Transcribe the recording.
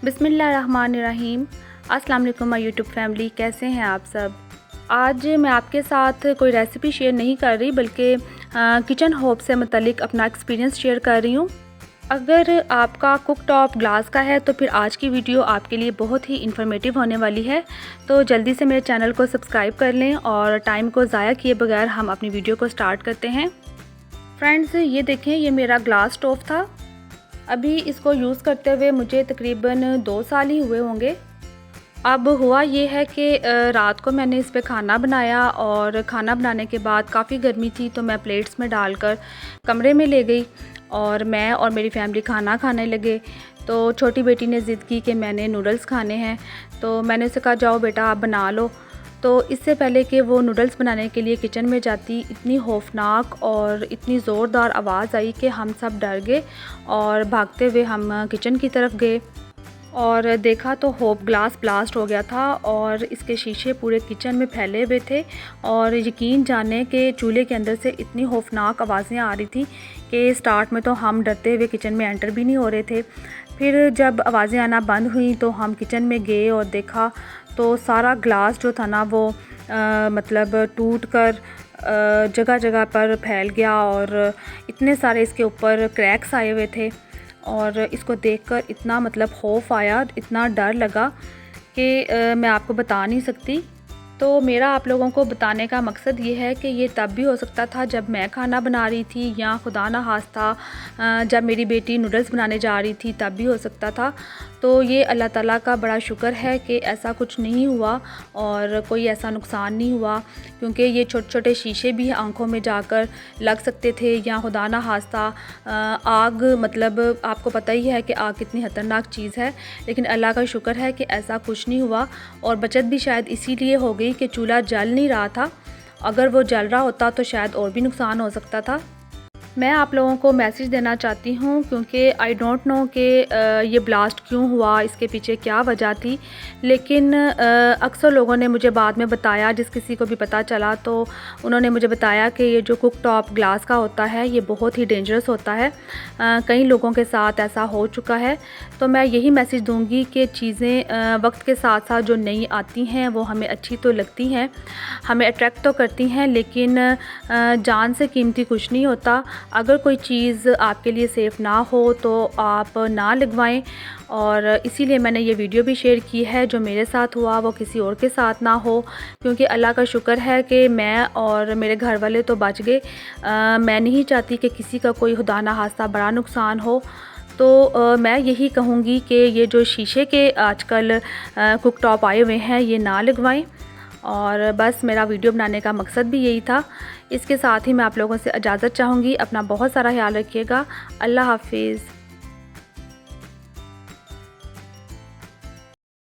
बिस्मिल्लाहिर्रहमानिर्रहीम। अस्सलाम वालेकुम माय यूट्यूब फैमिली, कैसे हैं आप सब। आज मैं आपके साथ कोई रेसिपी शेयर नहीं कर रही बल्कि किचन होब से मुतलिक अपना एक्सपीरियंस शेयर कर रही हूँ। अगर आपका कुक टॉप ग्लास का है तो फिर आज की वीडियो आपके लिए बहुत ही इन्फॉर्मेटिव होने वाली है। तो जल्दी से मेरे चैनल को सब्सक्राइब कर लें और टाइम को ज़ाया किए बगैर हम अपनी वीडियो को स्टार्ट करते हैं। फ्रेंड्स, ये देखें, ये मेरा ग्लास स्टोव था। अभी इसको यूज़ करते हुए मुझे तकरीबन 2 साल ही हुए होंगे। अब हुआ ये है कि रात को मैंने इस पे खाना बनाया और खाना बनाने के बाद काफ़ी गर्मी थी तो मैं प्लेट्स में डालकर कमरे में ले गई और मैं और मेरी फैमिली खाना खाने लगे। तो छोटी बेटी ने ज़िद की कि मैंने नूडल्स खाने हैं, तो मैंने उसे कहा जाओ बेटा आप बना लो। तो इससे पहले कि वो नूडल्स बनाने के लिए किचन में जाती, इतनी खौफनाक और इतनी ज़ोरदार आवाज़ आई कि हम सब डर गए और भागते हुए हम किचन की तरफ गए और देखा तो होप ग्लास ब्लास्ट हो गया था और इसके शीशे पूरे किचन में फैले हुए थे। और यकीन जाने कि चूल्हे के अंदर से इतनी खौफनाक आवाज़ें आ रही थी कि स्टार्ट में तो हम डरते हुए किचन में एंटर भी नहीं हो रहे थे। फिर जब आवाज़ें आना बंद हुई तो हम किचन में गए और देखा तो सारा ग्लास जो था ना वो मतलब टूट कर जगह जगह पर फैल गया और इतने सारे इसके ऊपर क्रैक्स आए हुए थे। और इसको देखकर इतना मतलब खौफ आया, इतना डर लगा कि मैं आपको बता नहीं सकती। तो मेरा आप लोगों को बताने का मकसद ये है कि ये तब भी हो सकता था जब मैं खाना बना रही थी या खुदा ना खास्ता जब मेरी बेटी नूडल्स बनाने जा रही थी तब भी हो सकता था। तो ये अल्लाह ताला का बड़ा शुक्र है कि ऐसा कुछ नहीं हुआ और कोई ऐसा नुकसान नहीं हुआ, क्योंकि ये छोटे छोटे शीशे भी आंखों में जाकर लग सकते थे या खुदा ना खास्ता आग, मतलब आपको पता ही है कि आग कितनी ख़तरनाक चीज़ है। लेकिन अल्लाह का शुक्र है कि ऐसा कुछ नहीं हुआ और बचत भी शायद इसीलिए हो गई कि चूल्हा जल नहीं रहा था। अगर वो जल रहा होता तो शायद और भी नुकसान हो सकता था। मैं आप लोगों को मैसेज देना चाहती हूँ क्योंकि आई डोंट नो कि ये ब्लास्ट क्यों हुआ, इसके पीछे क्या वजह थी। लेकिन अक्सर लोगों ने मुझे बाद में बताया, जिस किसी को भी पता चला तो उन्होंने मुझे बताया कि ये जो कुक टॉप ग्लास का होता है ये बहुत ही डेंजरस होता है। कई लोगों के साथ ऐसा हो चुका है। तो मैं यही मैसेज दूँगी कि चीज़ें वक्त के साथ साथ जो नई आती हैं वो हमें अच्छी तो लगती हैं, हमें अट्रैक्ट तो करती हैं, लेकिन जान से कीमती कुछ नहीं होता। अगर कोई चीज़ आपके लिए सेफ़ ना हो तो आप ना लगवाएं। और इसीलिए मैंने ये वीडियो भी शेयर की है। जो मेरे साथ हुआ वो किसी और के साथ ना हो, क्योंकि अल्लाह का शुक्र है कि मैं और मेरे घर वाले तो बच गए। मैं नहीं चाहती कि किसी का कोई खुदा ना खास्ता बड़ा नुकसान हो। तो मैं यही कहूँगी कि ये जो शीशे के आजकल कुक टॉप आए हुए हैं ये ना लगवाएं। और बस मेरा वीडियो बनाने का मकसद भी यही था। इसके साथ ही मैं आप लोगों से इजाज़त चाहूँगी। अपना बहुत सारा ख्याल रखिएगा। अल्लाह हाफिज़।